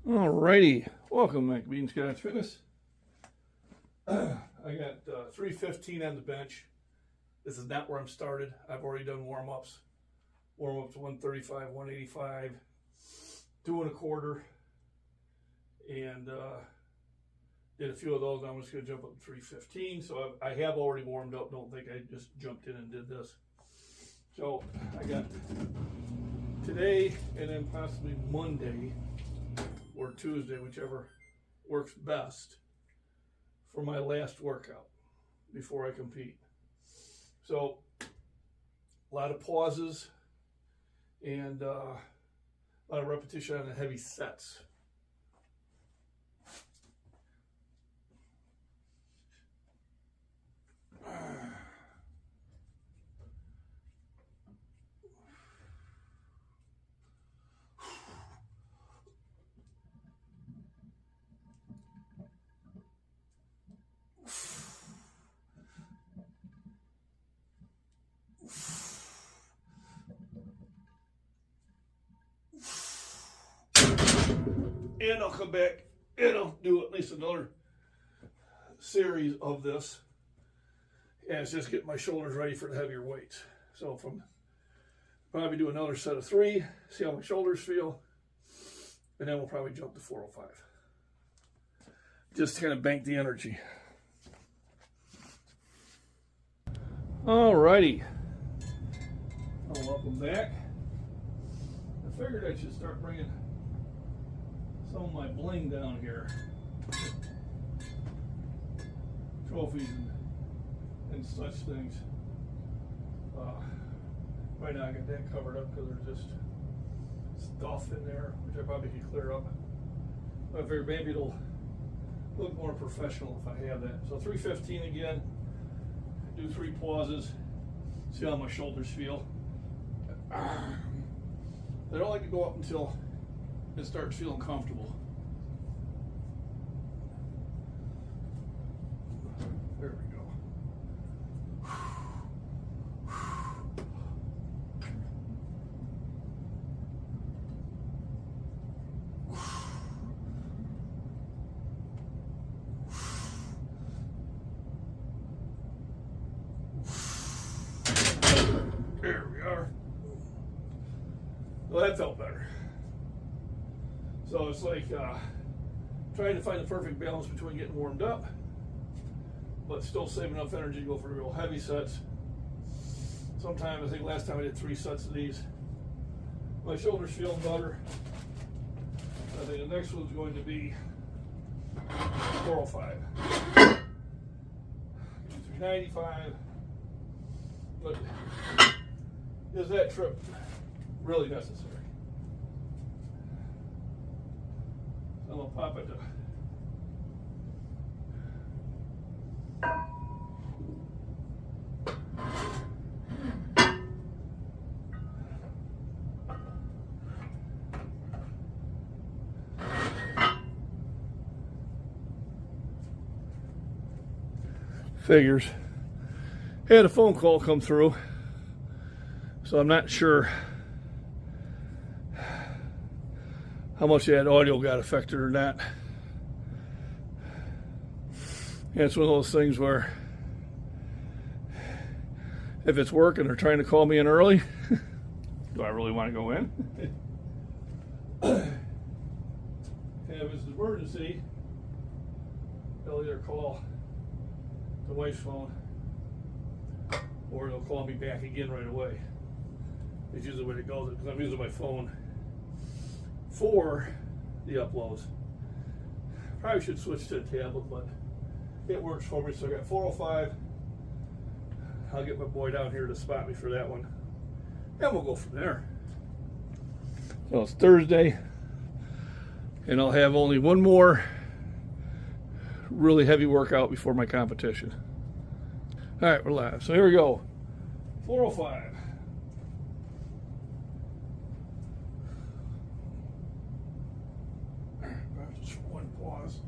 Alrighty, welcome back to Bean Scotch Fitness. I got 315 on the bench. This is not where I'm started. I've already done warm-ups. Warm-up to 135, 185, 2 1/4, and did a few of those. I'm just going to jump up to 315. So I have already warmed up. Don't think I just jumped in and did this. So I got today and then possibly Monday or Tuesday, whichever works best, for my last workout before I compete. So a lot of pauses and a lot of repetition on the heavy sets. And I'll come back and I'll do at least another series of this. And it's just getting my shoulders ready for the heavier weights. So probably do another set of 3, see how my shoulders feel, and then we'll probably jump to 405. Just to kind of bank the energy. Alrighty. Well, welcome back. I figured I should start bringing some of my bling down here. Trophies and such things. Right now I got that covered up because there's just stuff in there, which I probably could clear up. But I figured maybe it'll look more professional if I have that. So 315 again. Do 3 pauses. See how my shoulders feel. They don't like to go up until it starts feeling comfortable. There we go. There we are. Well, that felt better. So it's like trying to find the perfect balance between getting warmed up, but still saving enough energy to go for the real heavy sets. Sometimes, I think last time I did 3 sets of these, my shoulders feeling better. I think the next one's going to be 405. 395. But is that trip really necessary? I'm gonna pop it to figures. Had a phone call come through, so I'm not sure how much that audio got affected or not. And it's one of those things where if it's working, they're trying to call me in early. Do I really want to go in? And if it's an emergency, they'll either call the wife's phone or they'll call me back again right away. It's usually the way it goes, because I'm using my phone for the uploads. Probably should switch to a tablet, but it works for me. So I got 405. I'll get my boy down here to spot me for that one, and we'll go from there. So it's Thursday, and I'll have only one more really heavy workout before my competition. All right, we're live. So here we go. 405. Just one pause.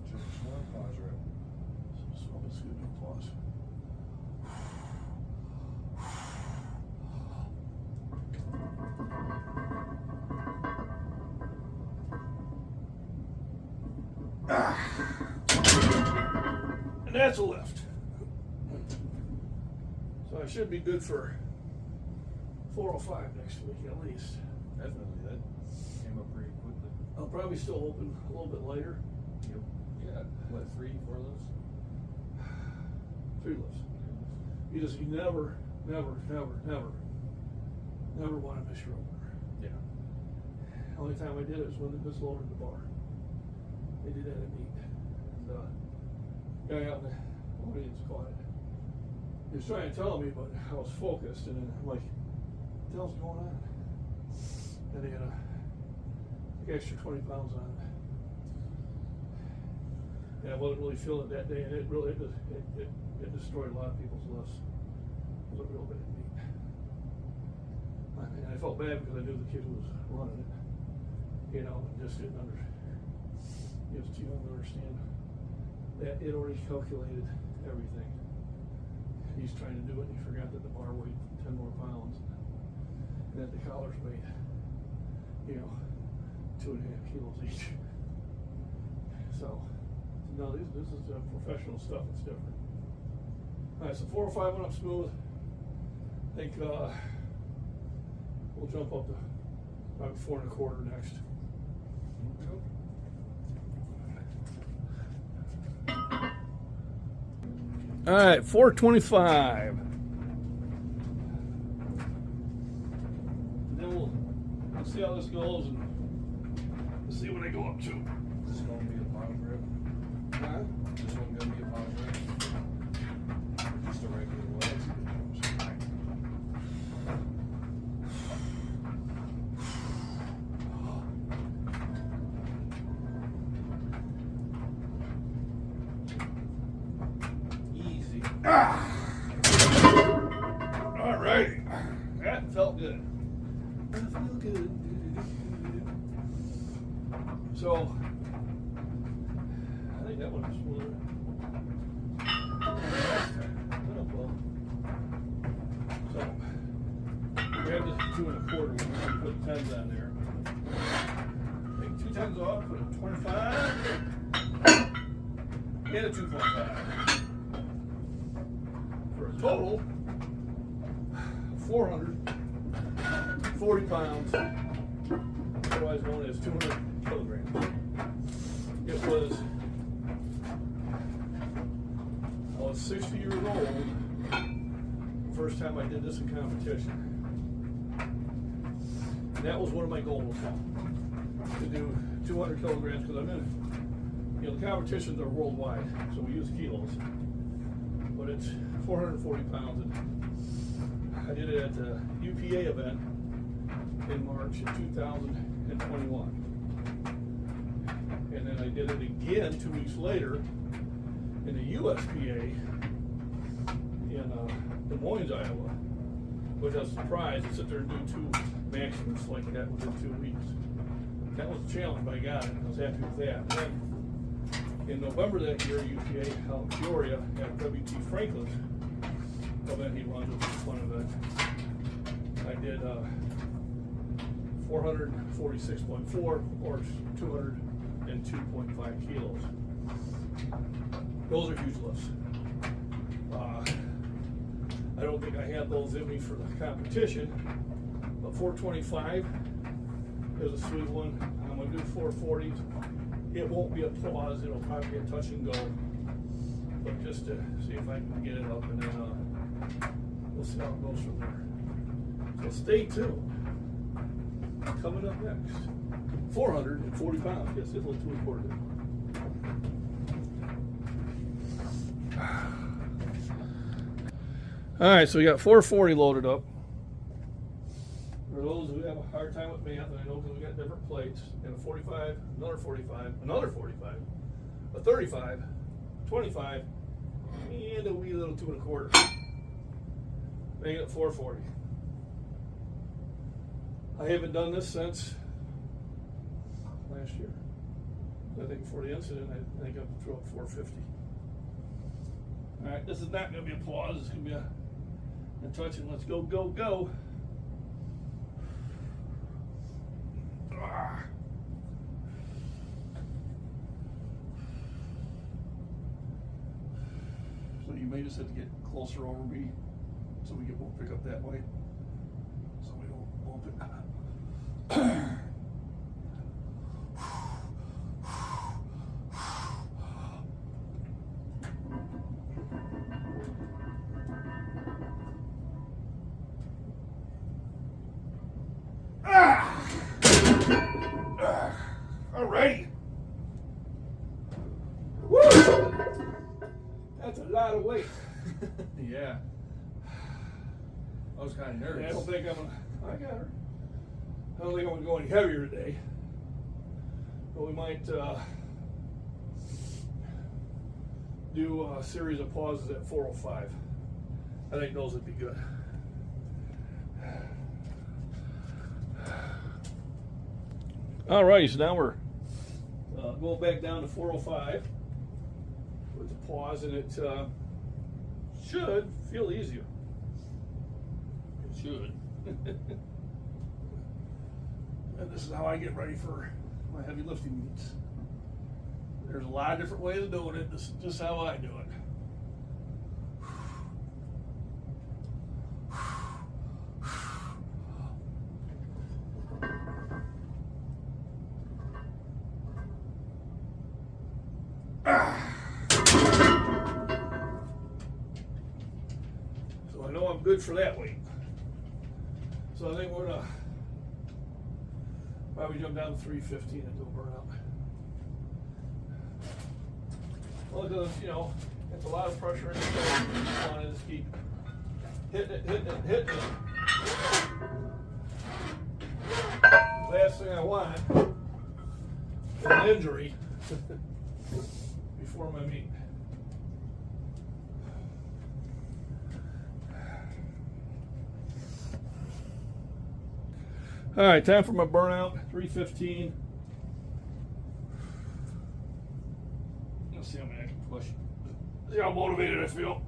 Just one pause, right? So let's do a pause. that's a lift. So I should be good for 405 next week at least. Definitely, that came up pretty quickly. I'll probably still open a little bit lighter. Yep. Yeah. What, 3, 4 lifts? 3 lifts. You never want to miss your opener. Yeah. The only time I did it was when they just lowered the bar. They did that at meet. And guy out in the audience caught it. He was trying to tell me, but I was focused, and then I'm like, what the hell's going on? And he had a extra 20 pounds on it. And I wasn't really feeling it that day, and it destroyed a lot of people's lifts. It was a real bad meet. And I felt bad because I knew the kid who was running it, you know, and just didn't understand that it already calculated everything. He's trying to do it, and he forgot that the bar weighed 10 more pounds, and that the collars weighed, 2.5 kilos each. So no, this is professional stuff. It's different. All right, so 405 went up smooth. I think we'll jump up to probably 4 1/4 next. All right, 425. And then we'll see how this goes, and we'll see what I go up to. This is going to be a power grip. Huh? This one going to be a power grip. Just a regular one. Easy. All right. That felt good. That felt good. So, I think that one was smoother. Oh, well. So, we have this 2 1/4 when we put 10s on there. Take 2 10s off, put a 25, and a 2.5. For a total of 440 pounds, otherwise known as 200 kilograms. It was, I was 60 years old the first time I did this in competition. And that was one of my goals, to do 200 kilograms, because I'm in, the competitions are worldwide, so we use kilos. But it's 440 pounds, and I did it at the UPA event in March of 2021. And then I did it again 2 weeks later in the USPA in Des Moines, Iowa, which I was surprised to sit there and do 2 maximums like that within 2 weeks. That was a challenge, but I got it. I was happy with that. And then in November that year, UPA out in Peoria at W.T. Franklin's event he runs, which is a fun event. I did 446.4 or 202.5 kilos. Those are huge lifts. I don't think I had those in me for the competition, but 425 is a sweet one. I'm going to do 440s. It won't be applause, it'll probably be a touch and go, but just to see if I can get it up, and then we'll see how it goes from there. So stay tuned. Coming up next, 440 pounds. Yes, it's a little 2 1/4. All right, so we got 440 loaded up. For those who have a hard time with math, and I know because we got different plates, and a 45, another 45, another 45, a 35, 25, and a wee little 2 1/4. Making it 440. I haven't done this since last year. I think before the incident, I think I threw up 450. All right, this is not going to be applause. It's going to be a touch, and let's go, go, go. may just have to get closer over me so we won't pick up that way. So we don't bump it. Alrighty. Woo! That's a lot of weight. Yeah. I was kind of nervous. Yeah, I don't think I'm gonna. I got her. I don't think I'm gonna go any heavier today. But we might do a series of pauses at 405. I think those would be good. All right, so now we're going back down to 405 with the pause, and it should feel easier. It should. And this is how I get ready for my heavy lifting meets. There's a lot of different ways of doing it. This is just how I do it. So I know I'm good for that weight. So I think we're gonna probably jump down to 315 and do a burnout. Well, it does, it's a lot of pressure in the shoulder. You want to just keep hitting it. Last thing I want is an injury before my meet. All right, time for my burnout, 315. Let's see how many I can push. See how motivated I feel.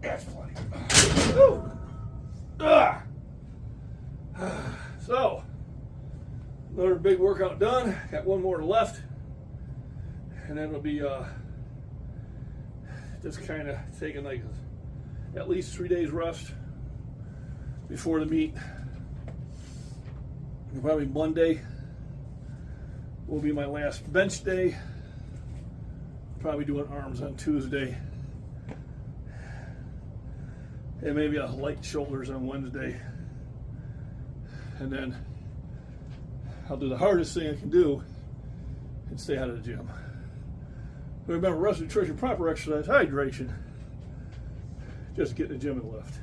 That's plenty. So, another big workout done. Got one more left. And then it'll be just kind of taking like at least 3 days rest before the meet. And probably Monday will be my last bench day. Probably doing arms on Tuesday. And maybe a light shoulders on Wednesday. And then I'll do the hardest thing I can do and stay out of the gym. But remember, rest, nutrition, proper exercise, hydration. Just get in the gym and lift.